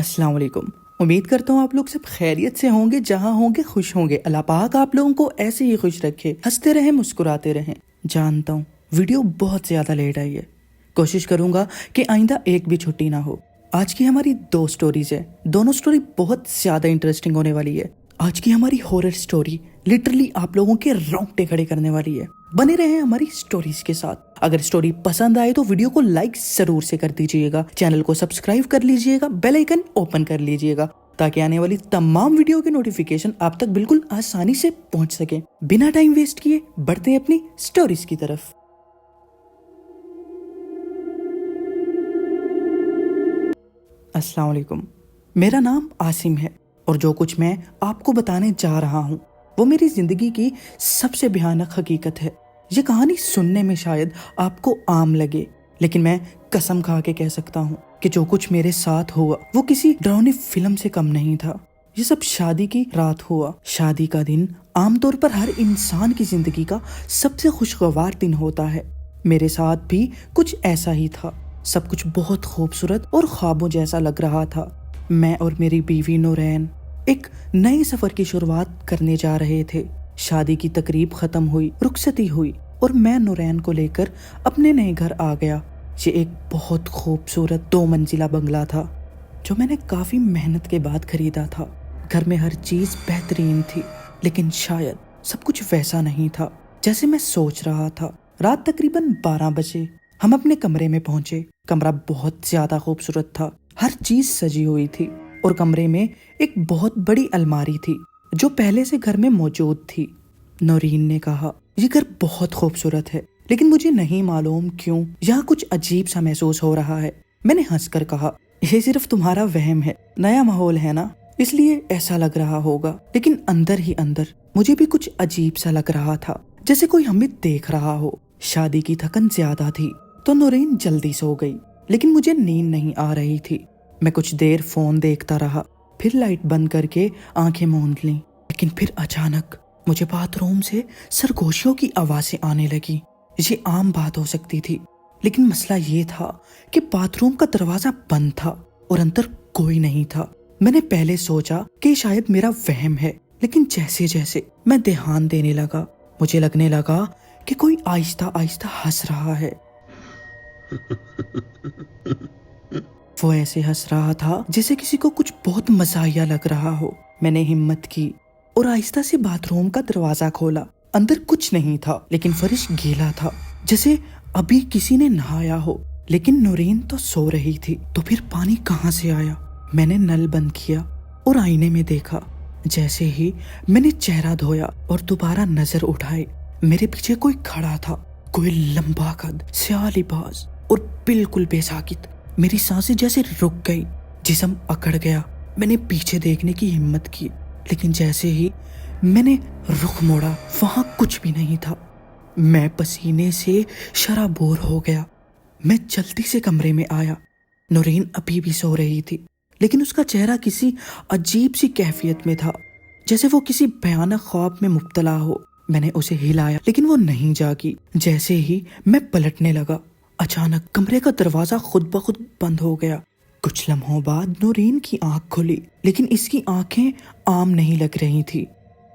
अस्सलाम वालेकुम। उम्मीद करता हूँ आप लोग सब खैरियत से होंगे, जहाँ होंगे खुश होंगे। अल्लाह पाक आप लोगों को ऐसे ही खुश रखे, हंसते रहें, मुस्कुराते रहें। जानता हूँ वीडियो बहुत ज़्यादा लेट आई है, कोशिश करूँगा कि आइंदा एक भी छुट्टी ना हो। आज की हमारी 2 स्टोरीज है, दोनों स्टोरी बहुत ज़्यादा इंटरेस्टिंग होने वाली है। आज की हमारी हॉरर स्टोरी लिटरली आप लोगों के रोंगटे खड़े करने वाली है। बने रहे हमारी स्टोरीज के साथ। अगर स्टोरी पसंद आए तो वीडियो को लाइक जरूर से कर दीजिएगा, चैनल को सब्सक्राइब कर लीजिएगा, बेल आइकन ओपन कर लीजिएगा ताकि आने वाली तमाम वीडियो के नोटिफिकेशन आप तक बिल्कुल आसानी से पहुंच सके। बिना टाइम वेस्ट किए बढ़ते हैं अपनी स्टोरीज की तरफ। अस्सलाम वालेकुम। मेरा नाम आसिम है और जो कुछ मैं आपको बताने जा रहा हूँ वो मेरी जिंदगी की सबसे भयानक हकीकत है। ये कहानी सुनने में शायद आपको आम लगे, लेकिन मैं कसम खा के कह सकता हूँ कि जो कुछ मेरे साथ हुआ वो किसी डरावनी फिल्म से कम नहीं था। ये सब शादी की रात हुआ। शादी का दिन आमतौर पर हर इंसान की जिंदगी का सबसे खुशगवार दिन होता है। मेरे साथ भी कुछ ऐसा ही था। सब कुछ बहुत खूबसूरत और ख्वाबों जैसा लग रहा था। मैं और मेरी बीवी नूरैन एक नए सफर की शुरुआत करने जा रहे थे। शादी की तकरीब खत्म हुई, रुखसती हुई और मैं नूरैन को लेकर अपने नए घर आ गया। ये एक बहुत खूबसूरत 2 मंजिला बंगला था जो मैंने काफी मेहनत के बाद खरीदा था। घर में हर चीज बेहतरीन थी, लेकिन शायद सब कुछ वैसा नहीं था जैसे मैं सोच रहा था। रात तकरीबन 12 बजे हम अपने कमरे में पहुंचे। कमरा बहुत ज्यादा खूबसूरत था, हर चीज सजी हुई थी और कमरे में एक बहुत बड़ी अलमारी थी जो पहले से घर में मौजूद थी। नौरीन ने कहा, ये घर बहुत खूबसूरत है, लेकिन मुझे नहीं मालूम क्यों यहाँ कुछ अजीब सा महसूस हो रहा है। मैंने हंसकर कहा, ये सिर्फ तुम्हारा वहम है, नया माहौल है ना, इसलिए ऐसा लग रहा होगा। लेकिन अंदर ही अंदर मुझे भी कुछ अजीब सा लग रहा था, जैसे कोई हमें देख रहा हो। शादी की थकन ज्यादा थी तो नौरीन जल्दी सो गई, लेकिन मुझे नींद नहीं आ रही थी। मैं कुछ देर फोन देखता रहा, फिर लाइट बंद करके आंखें मूंद लीं। लेकिन फिर अचानक मुझे बाथरूम से सरगोशियों की आवाजें आने लगी। ये आम बात हो सकती थी, लेकिन मसला ये था कि बाथरूम का दरवाजा बंद था और अंदर कोई नहीं था। मैंने पहले सोचा कि शायद मेरा वहम है, लेकिन जैसे जैसे मैं ध्यान देने लगा मुझे लगने लगा कि कोई आहिस्ता आहिस्ता हंस रहा है। वो ऐसे हंस रहा था जैसे किसी को कुछ बहुत मजाया लग रहा हो। मैंने हिम्मत की और आहिस्ता से बाथरूम का दरवाजा खोला। अंदर कुछ नहीं था, लेकिन फर्श गीला था जैसे अभी किसी ने नहाया हो। लेकिन नौरीन तो सो रही थी, तो फिर पानी कहाँ से आया? मैंने नल बंद किया और आईने में देखा। जैसे ही मैंने चेहरा धोया और दोबारा नजर उठाई, मेरे पीछे कोई खड़ा था। कोई लंबा कद, स्याह लिबास और बिल्कुल बेसाकित। मेरी सांसें जैसे रुक गई, जिस्म अकड़ गया। मैंने पीछे देखने की हिम्मत की, लेकिन जैसे ही मैंने रुख मोड़ा वहां कुछ भी नहीं था। मैं पसीने से शराबोर हो गया। मैं जल्दी से कमरे में आया। नौरीन अभी भी सो रही थी, लेकिन उसका चेहरा किसी अजीब सी कैफियत में था, जैसे वो किसी भयानक ख्वाब में मुब्तला हो। मैंने उसे हिलाया, लेकिन वो नहीं जागी। जैसे ही मैं पलटने लगा, अचानक कमरे का दरवाजा खुद ब खुद बंद हो गया। कुछ लम्हों बाद नौरीन की आंख खुली, लेकिन इसकी आंखें आम नहीं लग रही थी।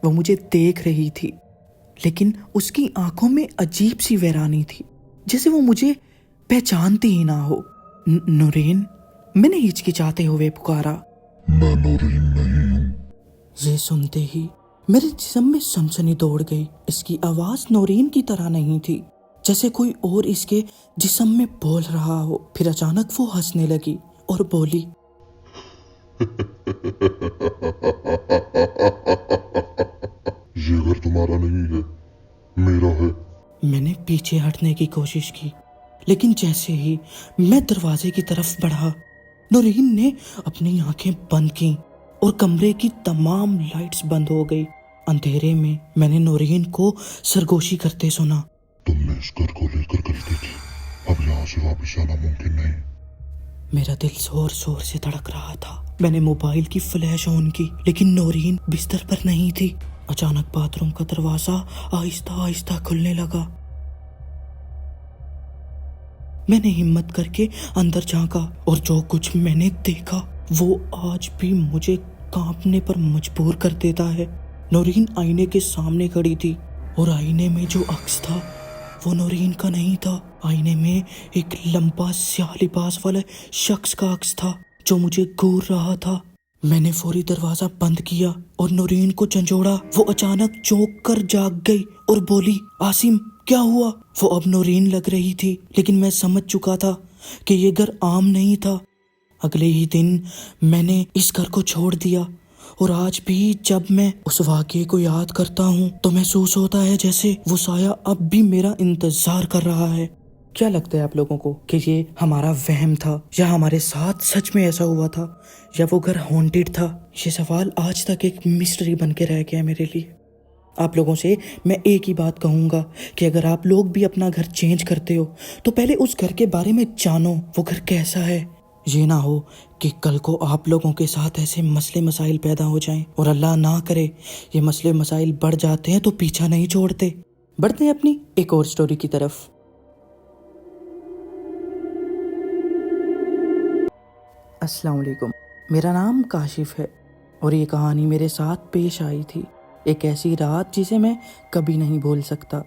वो मुझे देख रही थी, लेकिन उसकी आंखों में अजीब सी वीरानी थी, जैसे वो मुझे पहचानती ही ना हो। नौरीन, मैंने हिचकिचाते हुए पुकारा। मैं नौरीन नहीं हूँ। ये सुनते ही मेरे जिस्म में सनसनी दौड़ गई। इसकी आवाज नौरीन की तरह नहीं थी, जैसे कोई और इसके जिस्म में बोल रहा हो। फिर अचानक वो हंसने लगी और बोली, ये घर तुम्हारा नहीं है, मेरा है। मैंने पीछे हटने की कोशिश की, लेकिन जैसे ही मैं दरवाजे की तरफ बढ़ा, नौरीन ने अपनी आंखें बंद की और कमरे की तमाम लाइट्स बंद हो गई। अंधेरे में मैंने नौरीन को सरगोशी करते सुना। तुमने इस घर को लेकर गलती की, अब यहाँ से वापस आना मुमकिन नहीं। मेरा दिल जोर जोर से धड़क रहा था। मैंने मोबाइल की फ्लैश ऑन की, लेकिन नौरीन बिस्तर पर नहीं थी। अचानक बाथरूम का दरवाजा आहिस्ता आहिस्ता खुलने लगा। मैंने हिम्मत करके अंदर झांका और जो कुछ मैंने देखा وہ آج بھی مجھے کانپنے پر مجبور کر دیتا ہے۔ نورین آئینے کے سامنے کھڑی تھی اور آئینے میں جو عکس تھا وہ نورین کا نہیں تھا۔ آئینے میں ایک لمبا سیاہ لباس والا شخص کا عکس تھا جو مجھے گھور رہا تھا۔ میں نے فوری دروازہ بند کیا اور نورین کو جھنجھوڑا۔ وہ اچانک چونک کر جاگ گئی اور بولی، عاصم کیا ہوا؟ وہ اب نورین لگ رہی تھی، لیکن میں سمجھ چکا تھا کہ یہ گھر عام نہیں تھا۔ اگلے ہی دن میں نے اس گھر کو چھوڑ دیا اور آج بھی جب میں اس واقعے کو یاد کرتا ہوں تو محسوس ہوتا ہے جیسے وہ سایہ اب بھی میرا انتظار کر رہا ہے۔ کیا لگتا ہے آپ لوگوں کو کہ یہ ہمارا وہم تھا یا ہمارے ساتھ سچ میں ایسا ہوا تھا یا وہ گھر ہانٹڈ تھا؟ یہ سوال آج تک ایک مسٹری بن کے رہ گیا میرے لیے۔ آپ لوگوں سے میں ایک ہی بات کہوں گا کہ اگر آپ لوگ بھی اپنا گھر چینج کرتے ہو تو پہلے اس گھر کے بارے میں جانو، وہ گھر کیسا ہے۔ یہ نہ ہو کہ کل کو آپ لوگوں کے ساتھ ایسے مسئلے مسائل پیدا ہو جائیں اور اللہ نہ کرے یہ مسئلے مسائل بڑھ جاتے ہیں تو پیچھا نہیں چھوڑتے۔ بڑھتے ہیں اپنی ایک اور سٹوری کی طرف۔ السلام علیکم، میرا نام کاشف ہے اور یہ کہانی میرے ساتھ پیش آئی تھی ایک ایسی رات جسے میں کبھی نہیں بھول سکتا۔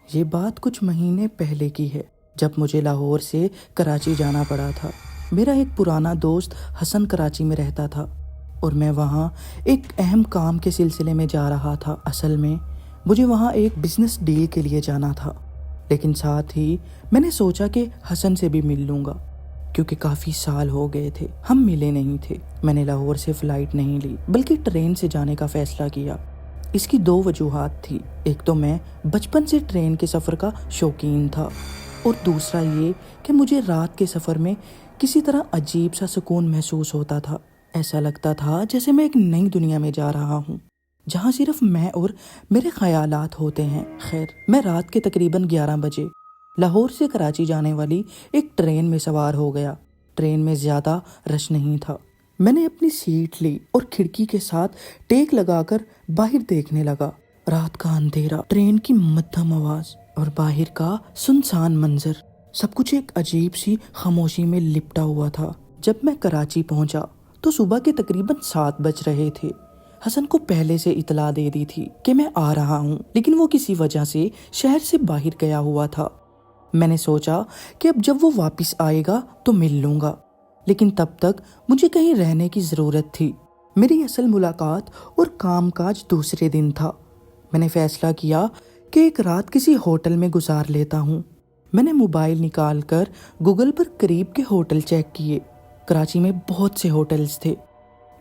یہ بات کچھ مہینے پہلے کی ہے جب مجھے لاہور سے کراچی جانا پڑا تھا۔ میرا ایک پرانا دوست حسن کراچی میں رہتا تھا اور میں وہاں ایک اہم کام کے سلسلے میں جا رہا تھا۔ اصل میں مجھے وہاں ایک بزنس ڈیل کے لیے جانا تھا، لیکن ساتھ ہی میں نے سوچا کہ حسن سے بھی مل لوں گا کیونکہ کافی سال ہو گئے تھے ہم ملے نہیں تھے۔ میں نے لاہور سے فلائٹ نہیں لی بلکہ ٹرین سے جانے کا فیصلہ کیا۔ اس کی دو وجوہات تھی، ایک تو میں بچپن سے ٹرین کے سفر کا شوقین تھا اور دوسرا یہ کہ مجھے رات کے سفر میں کسی طرح عجیب سا سکون محسوس ہوتا تھا۔ ایسا لگتا تھا جیسے میں ایک نئی دنیا میں جا رہا ہوں جہاں صرف میں اور میرے خیالات ہوتے ہیں۔ خیر، میں رات کے تقریباً 11 بجے لاہور سے کراچی جانے والی ایک ٹرین میں سوار ہو گیا۔ ٹرین میں زیادہ رش نہیں تھا۔ میں نے اپنی سیٹ لی اور کھڑکی کے ساتھ ٹیک لگا کر باہر دیکھنے لگا۔ رات کا اندھیرا، ٹرین کی مدھم آواز اور باہر کا سنسان منظر، سب کچھ ایک عجیب سی خاموشی میں لپٹا ہوا تھا۔ جب میں کراچی پہنچا تو صبح کے تقریباً 7 بج رہے تھے۔ حسن کو پہلے سے اطلاع دے دی تھی کہ میں آ رہا ہوں، لیکن وہ کسی وجہ سے شہر سے باہر گیا ہوا تھا۔ میں نے سوچا کہ اب جب وہ واپس آئے گا تو مل لوں گا، لیکن تب تک مجھے کہیں رہنے کی ضرورت تھی۔ میری اصل ملاقات اور کام کاج دوسرے دن تھا۔ میں نے فیصلہ کیا کہ ایک رات کسی ہوٹل میں گزار لیتا ہوں۔ میں نے موبائل نکال کر گوگل پر قریب کے ہوٹل چیک کیے۔ کراچی میں بہت سے ہوٹلز تھے،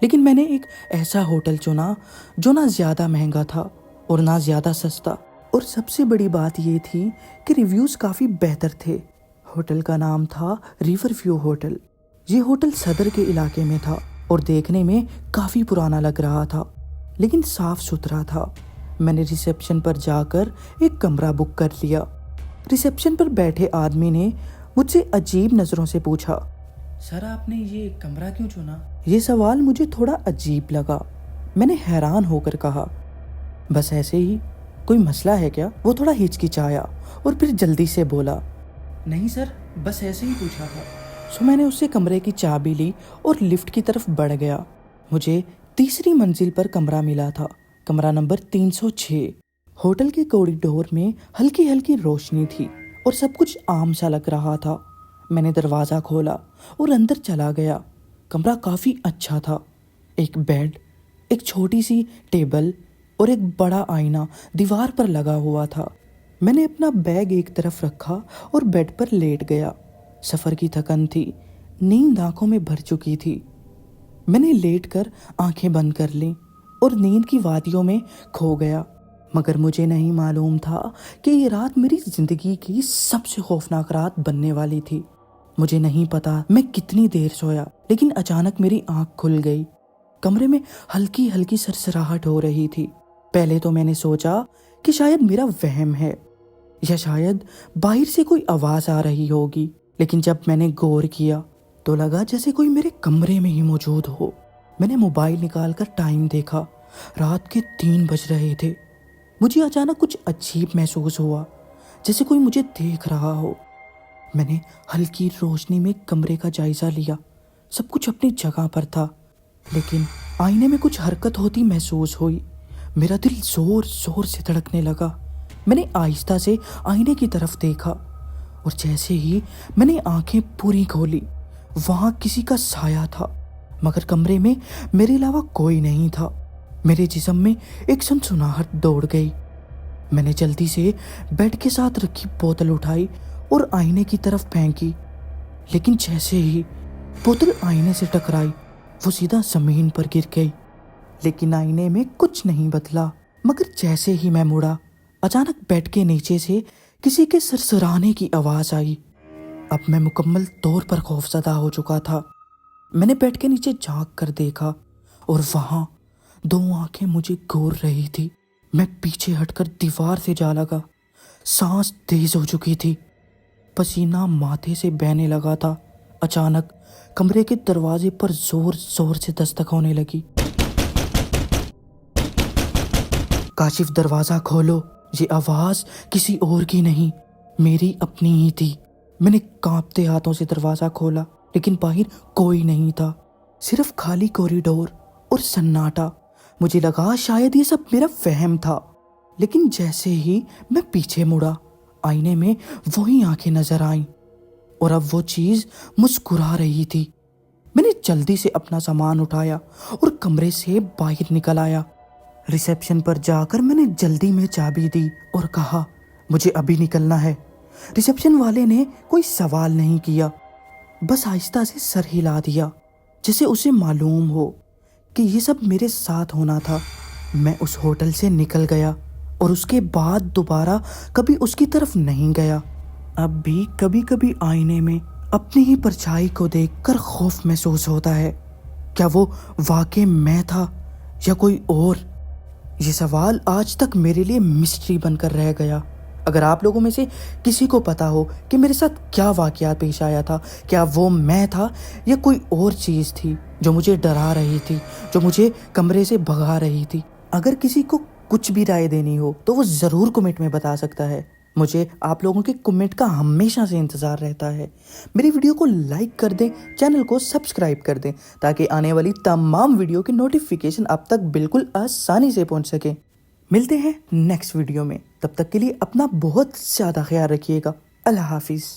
لیکن میں نے ایک ایسا ہوٹل چنا جو نہ زیادہ مہنگا تھا اور نہ زیادہ سستا، اور سب سے بڑی بات یہ تھی کہ ریویوز کافی بہتر تھے۔ ہوٹل کا نام تھا ریور ویو ہوٹل۔ یہ ہوٹل صدر کے علاقے میں تھا اور دیکھنے میں کافی پرانا لگ رہا تھا، لیکن صاف ستھرا تھا۔ میں نے ریسیپشن پر جا کر ایک کمرہ بک کر لیا۔ ریسیپشن پر بیٹھے آدمی نے مجھ سے عجیب نظروں سے پوچھا، سر آپ نے یہ کمرہ کیوں چنا؟ یہ سوال مجھے تھوڑا عجیب لگا۔ میں نے حیران ہو کر کہا، بس ایسے ہی، کوئی مسئلہ ہے کیا؟ وہ تھوڑا ہچکچایا اور پھر جلدی سے بولا، نہیں سر، بس ایسے ہی پوچھا تھا۔ میں نے اس سے کمرے کی چابی لی اور لفٹ کی طرف بڑھ گیا۔ مجھے تیسری منزل پر کمرہ ملا تھا، کمرہ نمبر 306۔ ہوٹل کے کوریڈور میں ہلکی ہلکی روشنی تھی اور سب کچھ عام سا لگ رہا تھا۔ میں نے دروازہ کھولا اور اندر چلا گیا۔ کمرہ کافی اچھا تھا۔ ایک بیڈ، ایک چھوٹی سی ٹیبل اور ایک بڑا آئینہ دیوار پر لگا ہوا تھا۔ میں نے اپنا بیگ ایک طرف رکھا اور بیڈ پر لیٹ گیا۔ سفر کی تھکن تھی، نیند آنکھوں میں بھر چکی تھی۔ میں نے لیٹ کر آنکھیں بند کر لیں اور نیند کی وادیوں میں کھو گیا، مگر مجھے نہیں معلوم تھا کہ یہ رات میری زندگی کی سب سے خوفناک رات بننے والی تھی۔ مجھے نہیں پتا میں کتنی دیر سویا، لیکن اچانک میری آنکھ کھل گئی۔ کمرے میں ہلکی ہلکی سرسراہٹ ہو رہی تھی۔ پہلے تو میں نے سوچا کہ شاید میرا وہم ہے یا شاید باہر سے کوئی آواز آ رہی ہوگی، لیکن جب میں نے غور کیا تو لگا جیسے کوئی میرے کمرے میں ہی موجود ہو۔ میں نے موبائل نکال کر ٹائم دیکھا، رات کے 3 بج رہے تھے۔ مجھے اچانک کچھ عجیب محسوس ہوا، جیسے کوئی مجھے دیکھ رہا ہو۔ میں نے ہلکی روشنی میں کمرے کا جائزہ لیا۔ सब कुछ अपनी जगह पर था, लेकिन आईने में कुछ हरकत होती महसूस हुई। मेरा दिल जोर जोर से धड़कने लगा। मैंने आहिस्ता से आईने की तरफ देखा और जैसे ही मैंने आंखें पूरी खोली, वहां किसी का साया था, मगर कमरे में मेरे अलावा कोई नहीं था। मेरे जिस्म में एक सनसनाहट दौड़ गई। मैंने जल्दी से बेड के साथ रखी बोतल उठाई और आईने की तरफ फेंकी, लेकिन जैसे ही बोतल आईने से टकराई, वो सीधा जमीन पर गिर गई। लेकिन आईने में कुछ नहीं बदला। मगर जैसे ही मैं मुड़ा, अचानक बेड के नीचे से किसी के सरसराने की आवाज आई। अब मैं मुकम्मल तौर पर खौफजदा हो चुका था। मैंने बेड के नीचे झांक कर देखा और वहां 2 आंखें मुझे घूर रही थी। मैं पीछे हटकर दीवार से जा लगा। सांस तेज हो चुकी थी, पसीना माथे से बहने लगा था। अचानक कमरे के दरवाजे पर जोर जोर से दस्तक होने लगी। काशिफ, दरवाजा खोलो। ये आवाज किसी और की नहीं, मेरी अपनी ही थी। मैंने कांपते हाथों से दरवाजा खोला, लेकिन बाहर कोई नहीं था, सिर्फ खाली कॉरिडोर और सन्नाटा। मुझे लगा शायद ये सब मेरा वहम था, लेकिन जैसे ही मैं पीछे मुड़ा, आईने में वही आंखें नजर आईं और अब वो चीज मुस्कुरा रही थी। मैंने जल्दी से अपना सामान उठाया और कमरे से बाहर निकल आया। रिसेप्शन पर जाकर मैंने जल्दी में चाबी दी और कहा, मुझे अभी निकलना है। रिसेप्शन वाले ने कोई सवाल नहीं किया, बस आहिस्ता से सर हिला दिया, जैसे उसे मालूम हो कि ये सब मेरे साथ होना था। मैं उस होटल से निकल गया और उसके बाद दोबारा कभी उसकी तरफ नहीं गया। अब भी कभी कभी आईने में अपनी ही परछाई को देखकर खौफ महसूस होता है। क्या वो वाकई मैं था या कोई और? ये सवाल आज तक मेरे लिए मिस्ट्री बनकर रह गया। अगर आप लोगों में से किसी को पता हो कि मेरे साथ क्या वाकया पेश आया था, क्या वो मैं था या कोई और चीज़ थी जो मुझे डरा रही थी, जो मुझे कमरे से भगा रही थी, अगर किसी को कुछ भी राय देनी हो तो वो ज़रूर कमेंट में बता सकता है। मुझे आप लोगों के कमेंट का हमेशा से इंतज़ार रहता है। मेरी वीडियो को लाइक कर दें, चैनल को सब्सक्राइब कर दें, ताकि आने वाली तमाम वीडियो की नोटिफिकेशन आप तक बिल्कुल आसानी से पहुंच सके। मिलते हैं नेक्स्ट वीडियो में, तब तक के लिए अपना बहुत ज़्यादा ख्याल रखिएगा। अल्लाह हाफिज़।